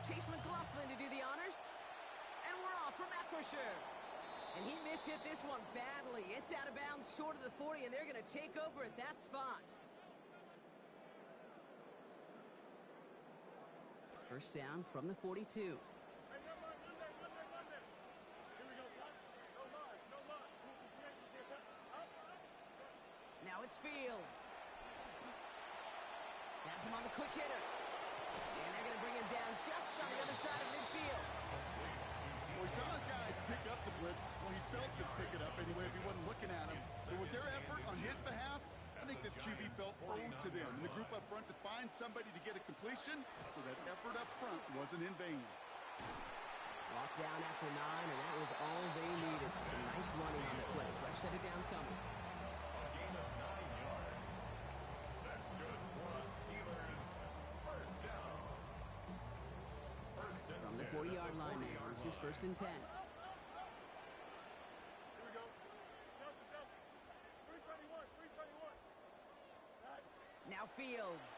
Chase McLaughlin to do the honors. And we're off from Acrisure. And he mishit this one badly. It's out of bounds short of the 40, and they're going to take over at that spot. First down from the 42. Now it's Fields. Has him on the quick hitter. And they're going to bring him down just on the other side of midfield. Well, we saw his guys pick up the blitz. Well, he felt to pick it up anyway if he wasn't looking at him. But with their effort on his behalf, I think this QB felt owed to them. And the group up front to find somebody to get a completion, so that effort up front wasn't in vain. Locked down after 9, and that was all they needed. Some nice running on the play. Fresh set of downs coming. A gain of 9 yards. That's good for the Steelers. First down. First and From the 10 40-yard line now, this is first and 10. Here we go. Delta. 331. Now Fields.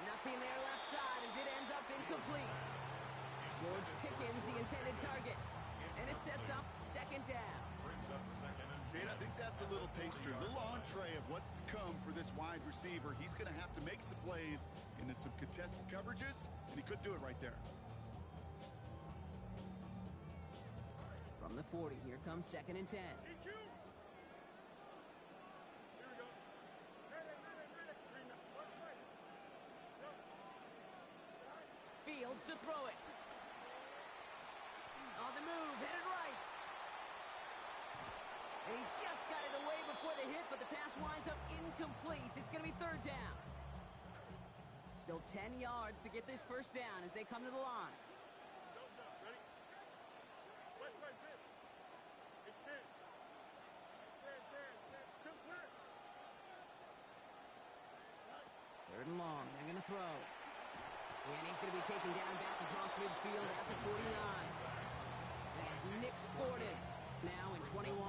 Nothing there left side as it ends up incomplete. George Pickens, the intended target. And it sets up second down. Brings up second and Kate, I think that's a little taster, a little entree of what's to come for this wide receiver. He's going to have to make some plays into some contested coverages, and he could do it right there. From the 40, here comes second and 10. EQ. Here we go. Ready. Watch right. Fields to throw it. On the move, headed right. And he just got it away before the hit, but the pass winds up incomplete. It's going to be third down. Still 10 yards to get this first down as they come to the line. Delta. Ready. West right fit. Extend. Chip slip. Third and long, they're going to throw. And he's going to be taken down back across midfield at the 49. As Nick scored it now in 21.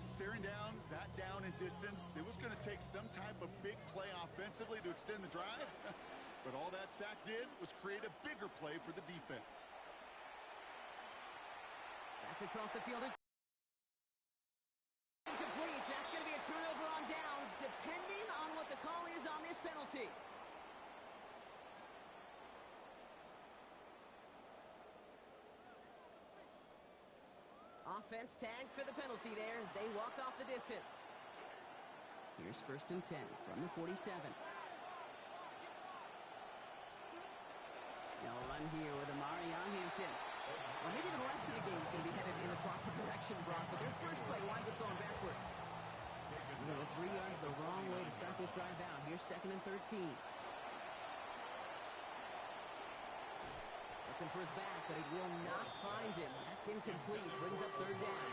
Staring down, that down in distance, it was going to take some type of big play offensively to extend the drive. But all that sack did was create a bigger play for the defense. Back across the field. Incomplete. That's going to be a turnover on downs, depending on what the call is on this penalty. Offense tagged for the penalty there as they walk off the distance. Here's first and 10 from the 47. They'll run here with Amari Hampton. Well, maybe the rest of the game is going to be headed in the proper direction, Brock, but their first play winds up going backwards. Even with 3 yards the wrong way to start this drive out. Here's second and 13. Looking for his back, but he will not find him. That's incomplete. Brings up third down.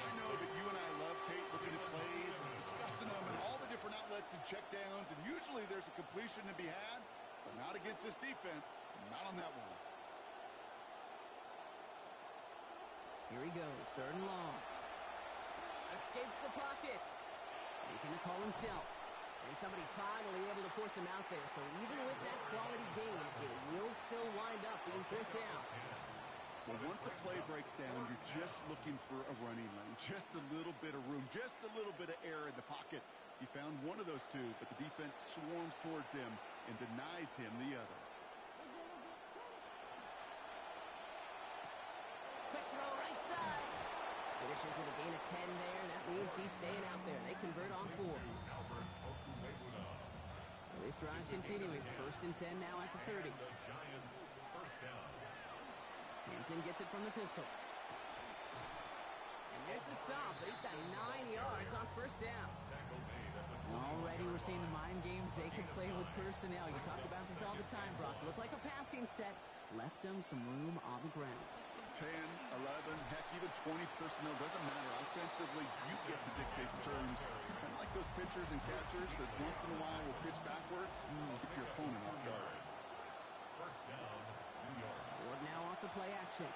I know that you and I love, Kate, looking at plays and discussing them and all the different outlets and checkdowns, and usually there's a completion to be had, but not against this defense. Not on that one. Here he goes, third and long. Escapes the pocket. Making the call himself. And somebody finally able to force him out there. So even with that quality gain, it will still wind up being fourth down. Well, once a play breaks down, you're just looking for a running lane. Just a little bit of room, just a little bit of air in the pocket. He found one of those two, but the defense swarms towards him and denies him the other. Quick throw right side. Finishes with a gain of 10 there. That means he's staying out there. They convert on 4. So this drive continuing. First and 10 now at the 30. the Giants first down. Hampton gets it from the pistol. And there's the stop, but he's got 9 yards on first down. Tackle made at the Already we're seeing the mind games they can play with personnel. You talk about this all the time, Brock. Looked like a passing set. Left them some room on the ground. 10, 11, heck, even 20 personnel, doesn't matter. Offensively, you get to dictate the terms. Kind of like those pitchers and catchers that once in a while will pitch backwards, keep your opponent off guard. First down, New York. Ford now off the play action.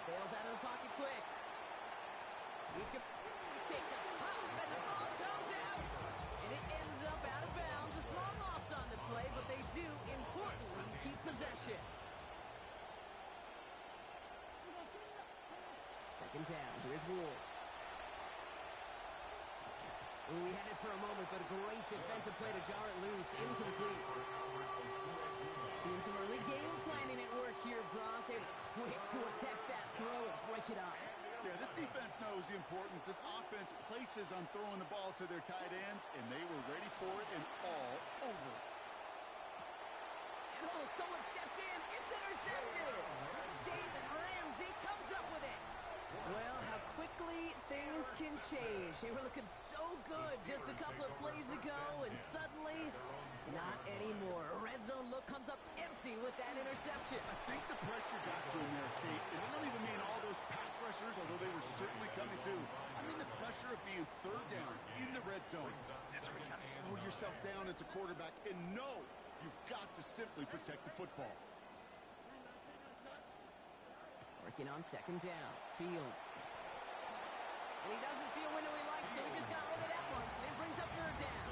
Bails out of the pocket quick. He takes a pop, and the ball comes out. And it ends up out of bounds. A small loss on the play, but they do, importantly, keep possession. Second down. Here's Ward. Ooh, he had it for a moment, but a great defensive play to jar it loose. Incomplete. Seeing some early game planning at work here, Brock. They were quick to attack that throw and break it up. Yeah, this defense knows the importance this offense places on throwing the ball to their tight ends, and they were ready for it and all over it. And oh, someone stepped in. It's intercepted. Jalen Ramsey comes up with it. Well, how quickly things can change. They were looking so good just a couple of plays ago, and suddenly, not anymore. A red zone look comes up empty with that interception. I think the pressure got to him there, Kate. And I don't even mean all those pass rushers, although they were certainly coming too. I mean the pressure of being third down in the red zone. That's where you got to slow yourself down as a quarterback and know you've got to simply protect the football. Working on second down. Fields. And he doesn't see a window he likes, so he just got rid of that one. And it brings up third down.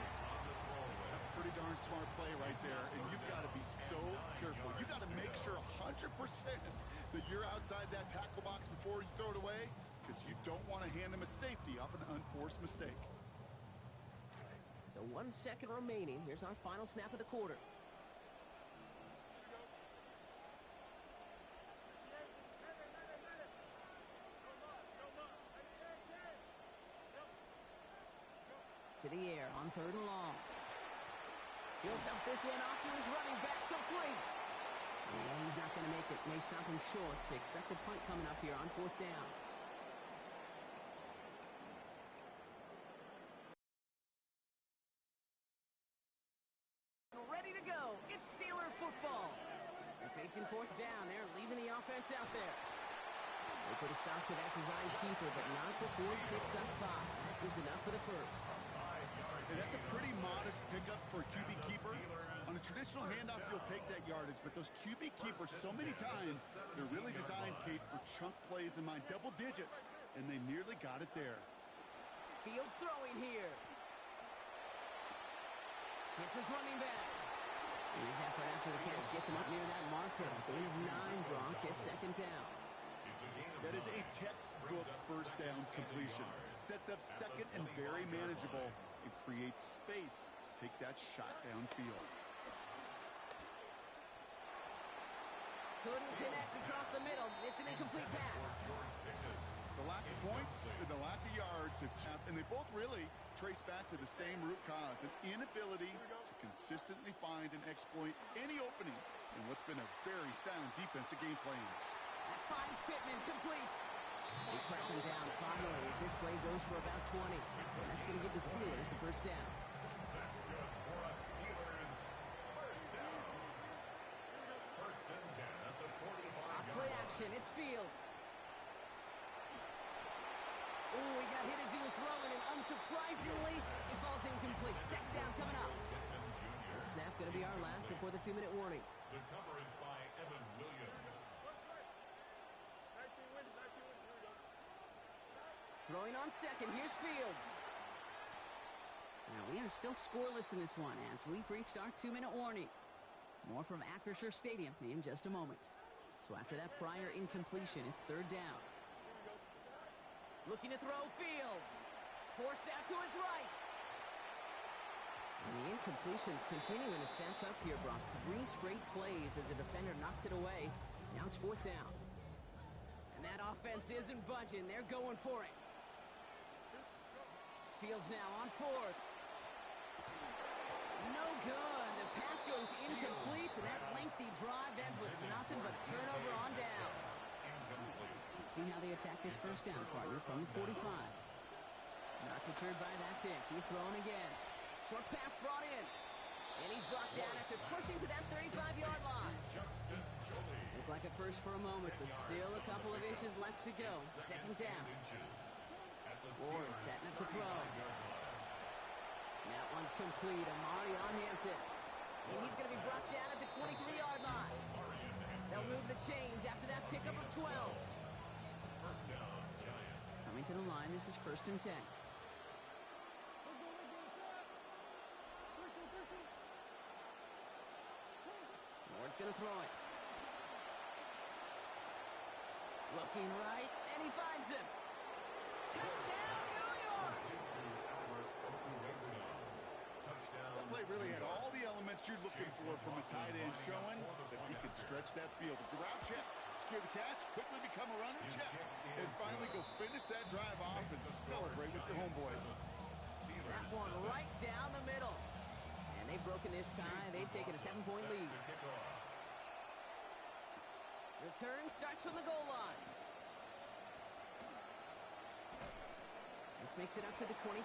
That's a pretty darn smart play right there, and you've got to be so careful. You've got to make sure 100% that you're outside that tackle box before you throw it away, because you don't want to hand him a safety off an unforced mistake. So 1 second remaining. Here's our final snap of the quarter. To the air on third and long. He'll dump this one off to his running back, complete. And he's not going to make it. May stop him short. So expect a punt coming up here on fourth down. Ready to go. It's Steeler football. They're facing fourth down. They're leaving the offense out there. They put a stop to that design keeper, but not before he picks up 5. That is enough for the first. And that's a pretty modest pickup for a QB keeper. On a traditional handoff, you'll take that yardage, but those QB keepers, so many times, they're really designed, Kate, for chunk plays in mind, double digits, and they nearly got it there. Fields throwing here. Hits his running back. And his effort after the catch gets him up near that marker. Gain of 9, Gronk gets second down. That is a textbook first down completion. Sets up second and very manageable. It creates space to take that shot downfield. Couldn't connect across the middle. It's an incomplete pass. The lack of points and the lack of yards and they both really trace back to the same root cause, an inability to consistently find and exploit any opening in what's been a very sound defensive game plan. That finds Pittman, complete. They track him down finally as this play goes for about 20. And that's going to give the Steelers the first down. That's good for us, Steelers. First down. First and 10 at the 45. Off play action, it's Fields. Ooh, he got hit as he was throwing, and unsurprisingly, it falls incomplete. Second down coming up. The snap going to be our last before the 2-minute warning. The coverage by Evan Williams. 19 wins, 19 wins. Here we go. Throwing on second, here's Fields. Now, we are still scoreless in this one as we've reached our 2-minute warning. More from Acrisure Stadium in just a moment. So after that prior incompletion, it's third down. Looking to throw, Fields. Forced out to his right. And the incompletions continuing to stack up here, Brock. 3 straight plays as a defender knocks it away. Now it's fourth down. And that offense isn't budging. They're going for it. Fields now on fourth. No good. The pass goes incomplete, and that lengthy drive ends with nothing but turnover on downs. Let's see how they attack this first down, partner, from the 45. Not deterred by that pick. He's throwing again. Short pass brought in. And he's brought down after pushing to that 35-yard line. Looked like a first for a moment, but still a couple of inches left to go. Second down. Ward setting up to throw. That one's complete. Amari on Hampton. And he's going to be brought down at the 23-yard line. They'll move the chains after that pickup of 12. Coming to the line, this is first and 10. to throw it. Looking right, and he finds him. Touchdown, New York! That play really had all the elements you're looking for from a tight end, showing that he could stretch that field. Grab check, secure the catch, quickly become a runner check, and finally go finish that drive off and celebrate with your homeboys. That one right down the middle. And they've broken this tie. They've taken a 7-point lead. Return starts from the goal line. This makes it up to the 25.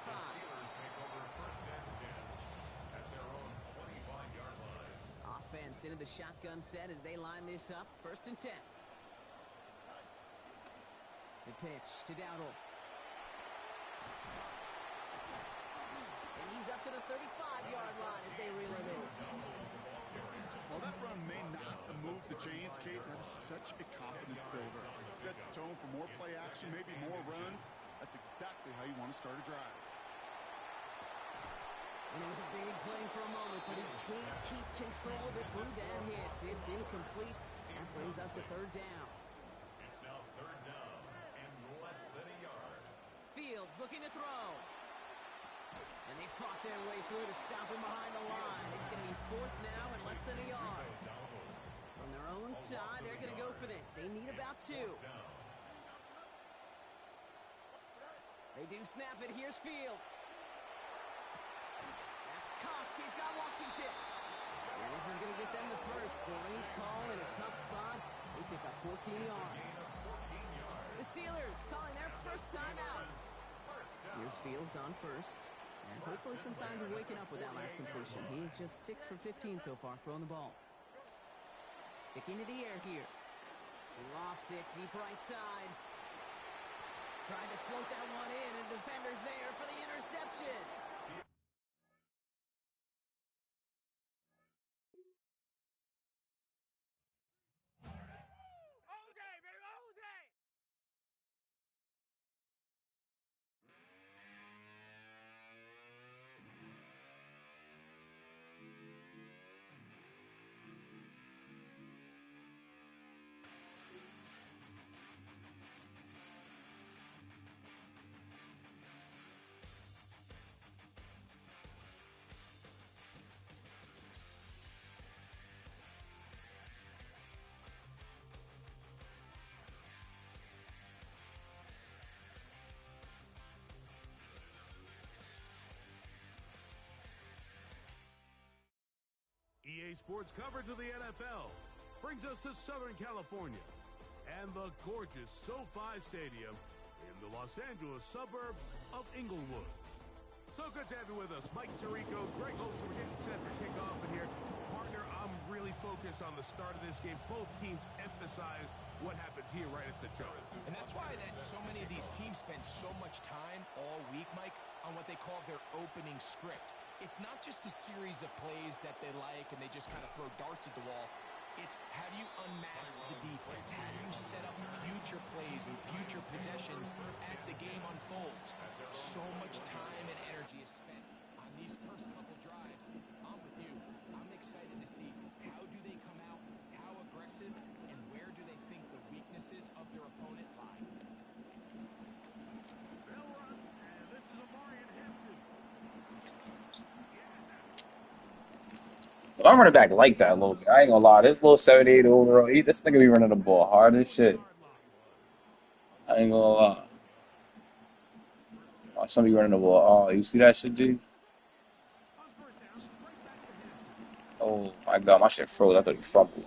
Offense into the shotgun set as they line this up. 1st and 10. The pitch to Dowdle. And he's up to the 35-yard line as they reel him in. Well, that run may not move the chains, Kate. That is such a confidence builder. Sets the tone for more play action, maybe more runs. That's exactly how you want to start a drive. And it was a big play for a moment, but he can't keep control of it through that hit. It's incomplete. That brings us to 3rd down. It's now 3rd down and less than a yard. Fields looking to throw. And they fought their way through to stop him behind the line. It's going to be 4th now and less than a yard. From their own side, they're going to go for this. They need about 2. They do snap it. Here's Fields. That's Cox. He's got Washington. And this is going to get them the first. Great call in a tough spot. They pick up 14 yards. The Steelers calling their first time out. Here's Fields on first. And hopefully some signs of waking up with that last completion. He is just 6 for 15 so far throwing the ball. Sticking to the air here. He lofts it deep right side. Trying to float that one in, and defender's there for the interception. All day, baby, all day. EA Sports coverage of the NFL brings us to Southern California and the gorgeous SoFi Stadium in the Los Angeles suburb of Inglewood. So good to have you with us. Mike Tirico, Greg Holtz, we're getting set for kickoff in here. Partner, I'm really focused on the start of this game. Both teams emphasize what happens here right at the jump. And that's why so many of these teams spend so much time all week, Mike, on what they call their opening script. It's not just a series of plays that they like and they just kind of throw darts at the wall. It's how do you unmask the defense? How do you set up future plays and future possessions as the game unfolds? So much time and energy is spent on these first couple drives. I'm with you. I'm excited to see how do they come out, how aggressive, and where do they think the weaknesses of their opponent lie. They'll run, and this is Amarian Hampton. I'm running back like that a little bit. I ain't gonna lie. This little 78 overall, this nigga be running the ball hard as shit. I ain't gonna lie. Oh, somebody running the ball. Oh, you see that shit, G? Oh my god, my shit froze. I thought he fumbled.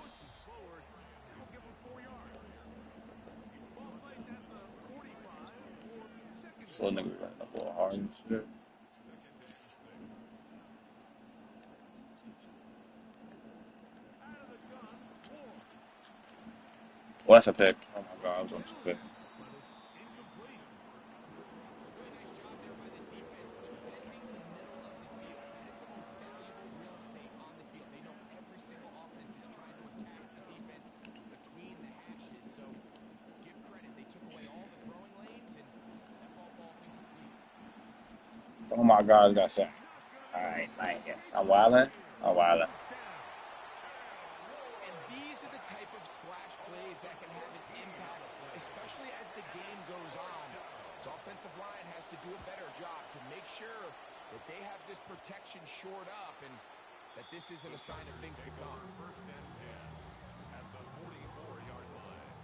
This little nigga be running the ball hard and shit. Well, that's a pick. Oh my god, I was on to pick. Oh my god, I was gonna say. Alright, I guess. I'm wildin'. I'm wildin'. And the game goes on, this offensive line has to do a better job to make sure that they have this protection shored up and that this isn't a sign of things to come. First and 10 at the 44-yard line.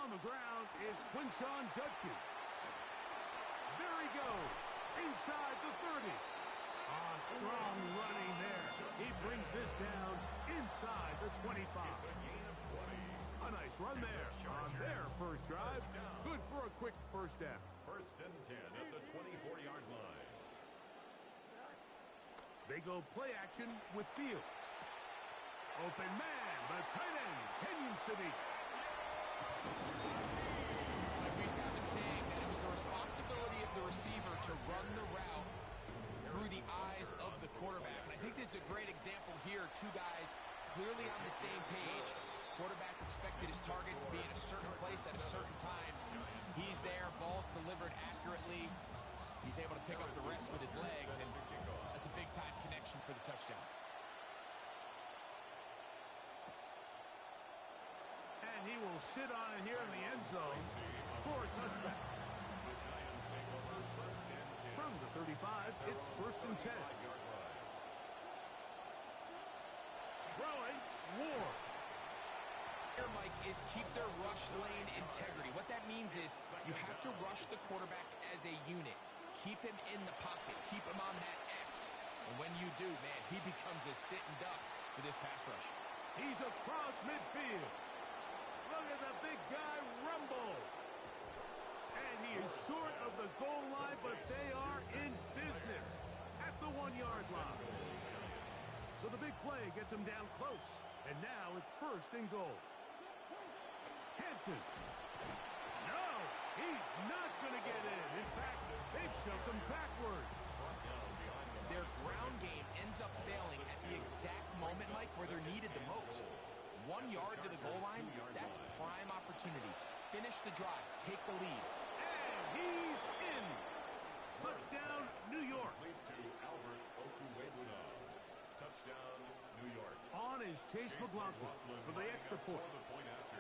On the ground, it's Quinshon Judkins. There he goes, inside the 30. Strong running there. He brings this down inside the 25. A nice run there on their first drive. Good for a quick first down. First and 10 at the 24-yard line. They go play action with Fields. Open man, the tight end, Kenyon City. We used to have a saying that it was the responsibility of the receiver to run the route through the eyes of the quarterback. And I think this is a great example here. Two guys clearly on the same page. Quarterback expected his target to be in a certain place at a certain time. He's there, ball's delivered accurately. He's able to pick up the rest with his legs, and that's a big-time connection for the touchdown. And he will sit on it here in the end zone for a touchback. From the 35, it's first and 10. Throwing, Ward. Here, Mike, is keep their rush lane integrity. What that means is you have to rush the quarterback as a unit. Keep him in the pocket. Keep him on that X. And when you do, man, he becomes a sitting duck for this pass rush. He's across midfield. Look at the big guy rumble. And he is short of the goal line, but they are in business at the 1-yard line. So the big play gets him down close. And now it's first and goal. Hampton. No, he's not going to get in. In fact, they've shoved him backwards. Their ground game ends up failing at the exact moment, Mike, where they're needed the most. 1 yard to the goal line, that's prime opportunity. Finish the drive, take the lead. And he's in. Touchdown, New York. To Albert Okwuegbunam. Touchdown, New York. On is Chase McLaughlin for the extra point. The point after.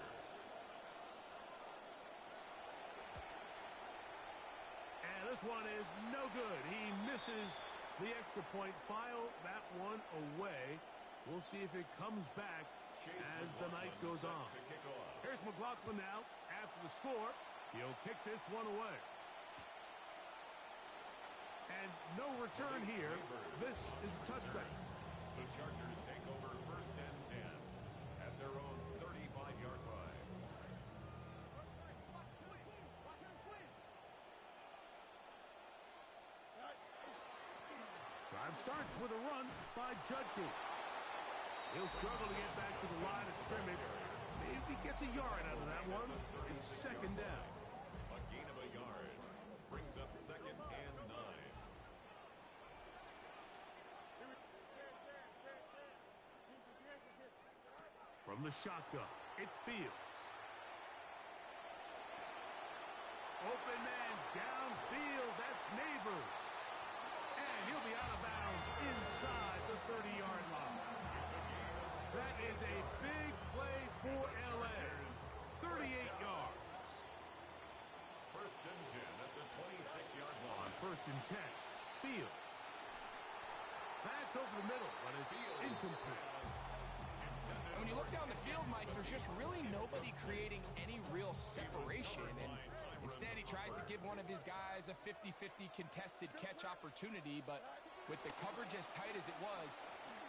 And this one is no good. He misses the extra point. File that one away. We'll see if it comes back as the night goes on. Here's McLaughlin now after the score. He'll kick this one away. And no return here. This is a touchback. The Chargers take over first and 10 at their own 35-yard line. Drive starts with a run by Judkins. He'll struggle to get back to the line of scrimmage. If he gets a yard out of that one, it's second down. A gain of a yard brings up second and 9. From the shotgun, it's Fields. Open man downfield, that's Neighbors. And he'll be out of bounds inside the 30-yard line. That is a big play for L.A. 38 yards. First and 10 at the 26-yard On line. first and 10, Fields. That's over the middle, but it's incomplete. When you look down the field, Mike, there's just really nobody creating any real separation. And instead, he tries to give one of his guys a 50-50 contested catch opportunity. But with the coverage as tight as it was,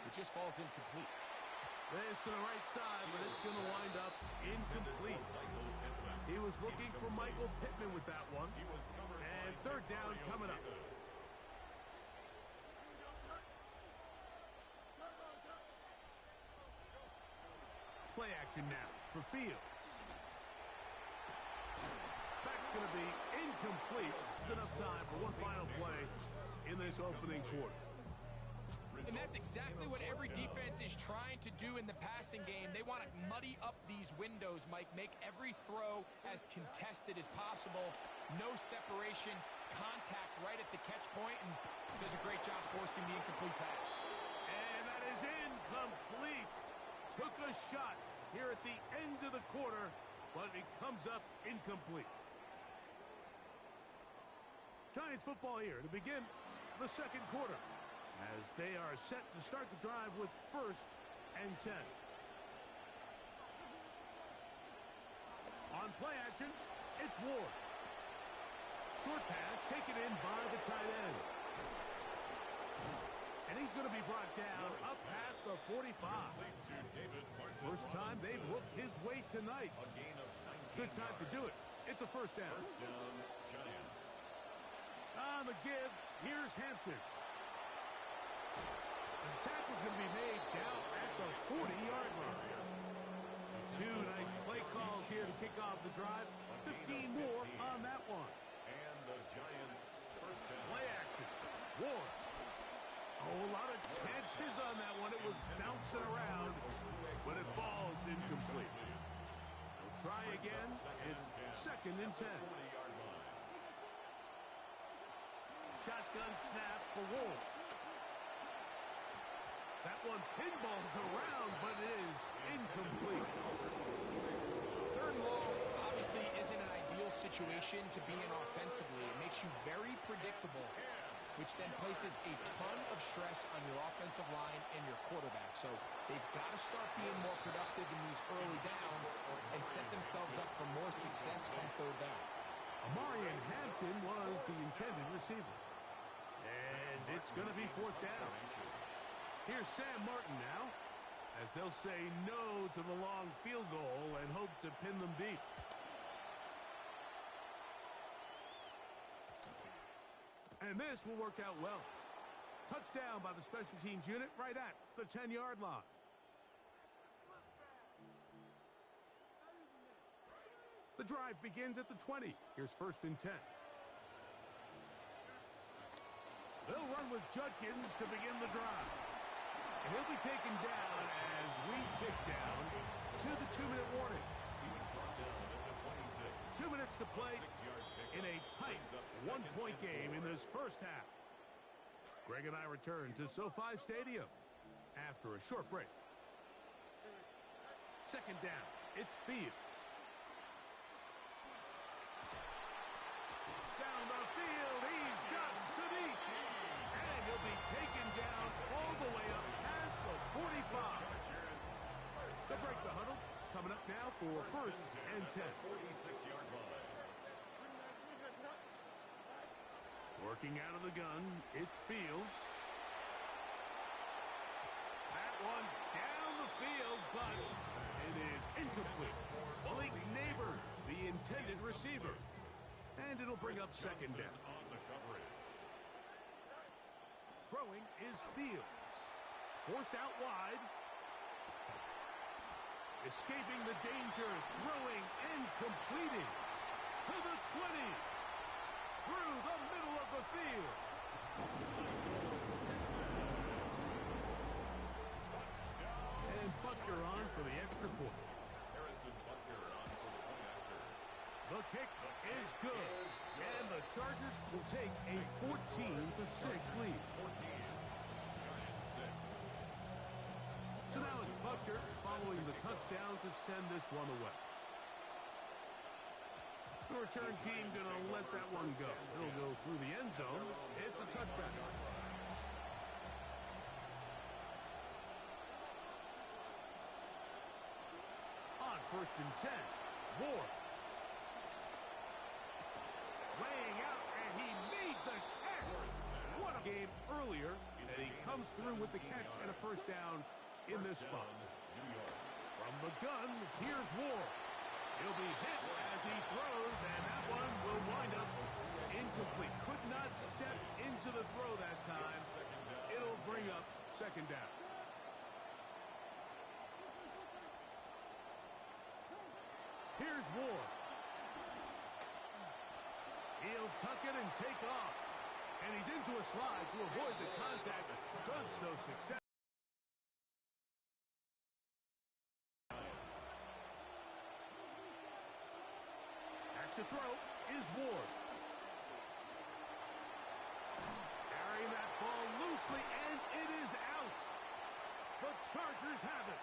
it just falls incomplete. This to the right side, but it's going to wind up incomplete. He was looking for Michael Pittman with that one. And third down coming up. Play action now for Fields. That's going to be incomplete. Just enough time for one final play in this opening quarter. And that's exactly what every defense is trying to do in the passing game. They want to muddy up these windows, Mike, make every throw as contested as possible. No separation, contact right at the catch point, and does a great job forcing the incomplete pass. a shot here at the end of the quarter, but it comes up incomplete. Giants football here to begin the second quarter as they are set to start the drive with 1st and 10. On play action, it's Ward. Short pass taken in by the tight end. And he's going to be brought down up past the 45. First time they've looked his way tonight. Good time to do it. It's a first down. On the give, here's Hampton. The tackle's going to be made down at the 40-yard line. Two nice play calls here to kick off the drive. 15 more on that one. And the Giants first down. Play action. Ward. Oh, a lot of chances on that one. It was bouncing around, but it falls incomplete. They'll try again. It's 2nd and 10. Shotgun snap for Ward. That one pinballs around, but it is incomplete. 3rd and long obviously isn't an ideal situation to be in offensively. It makes you very predictable, which then places a ton of stress on your offensive line and your quarterback. So they've got to start being more productive in these early downs and set themselves up for more success come 3rd down. Amarian Hampton was the intended receiver. And it's going to be 4th down. Here's Sam Martin now, as they'll say no to the long field goal and hope to pin them deep. And this will work out well. Touchdown by the special teams unit right at the 10-yard line. The drive begins at the 20. Here's 1st and 10. They'll run with Judkins to begin the drive. And he'll be taken down as we tick down to the 2-minute warning. 2 minutes to play in a tight 1-point game in this first half. Greg and I return to SoFi Stadium after a short break. 2nd down, it's Fields. Down the field, he's got Sadiq. And he'll be taken down all the way up past the 45. They'll break the huddle. Coming up now for 1st and 10. 46-yard line. Working out of the gun, it's Fields. That one down the field, but it is incomplete. Malik Neighbors, the intended receiver. And it'll bring up 2nd down. On the coverage. Throwing is Fields. Forced out wide. Escaping the danger, throwing and completing to the 20. Through the middle of the field. And Butker on for the extra point. Harrison Butker on for the point after. The kick is good. And the Chargers will take a 14-6 lead. 14. Giants 6. So now it's Butker following the touchdown to send this one away. The return team going to let that one go. It'll go through the end zone. It's a touchback. On 1st and 10, Ward. Laying out, and he made the catch. What a game earlier, and he comes through with the catch and a 1st down in this spot. From the gun, here's Ward. He'll be hit as he throws, and that one will wind up incomplete. Could not step into the throw that time. It'll bring up 2nd down. Here's Ward. He'll tuck it and take off. And he's into a slide to avoid the contact. Does so successfully. To throw is Ward. Carrying that ball loosely, and it is out. The Chargers have it.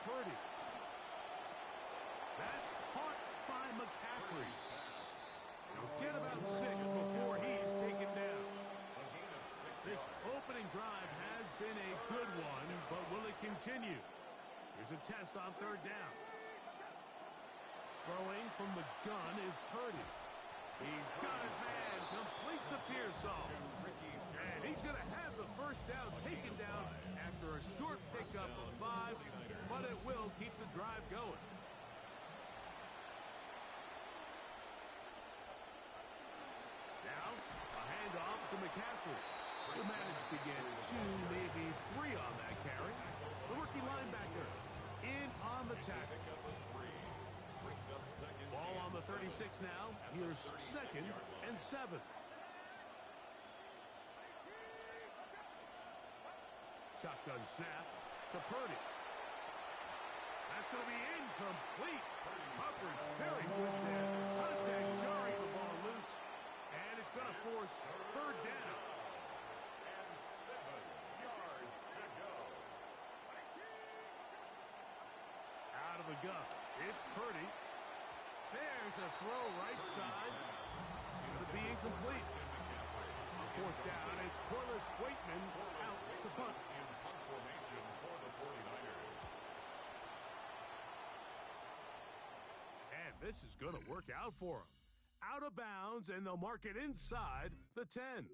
Purdy. That's caught by McCaffrey. He'll get about 6 before he's taken down. This opening drive has been a good one, but will it continue? Here's a test on 3rd down. Throwing from the gun is Purdy. He's got his man, completes a Pearsall. And he's going to have the 1st down taken down after a short pickup of 5, but it will keep the drive going. Now, a handoff to McCaffrey. He managed to get 2, maybe 3 on that carry. The rookie linebacker in on the tackle. Ball on the 36 now. Here's 2nd and 7. Shotgun snap to Purdy. That's going to be incomplete. Coverage very good there. Contact jarring the ball loose. And it's going to force 3rd down. And 7 yards to go. Out of the gun. It's Purdy. There's a throw right side. Going to be incomplete. On 4th down, it's Corliss Waitman out to punt. In punt formation for the 49ers. And this is going to work out for them. Out of bounds, and they'll mark it inside the 10.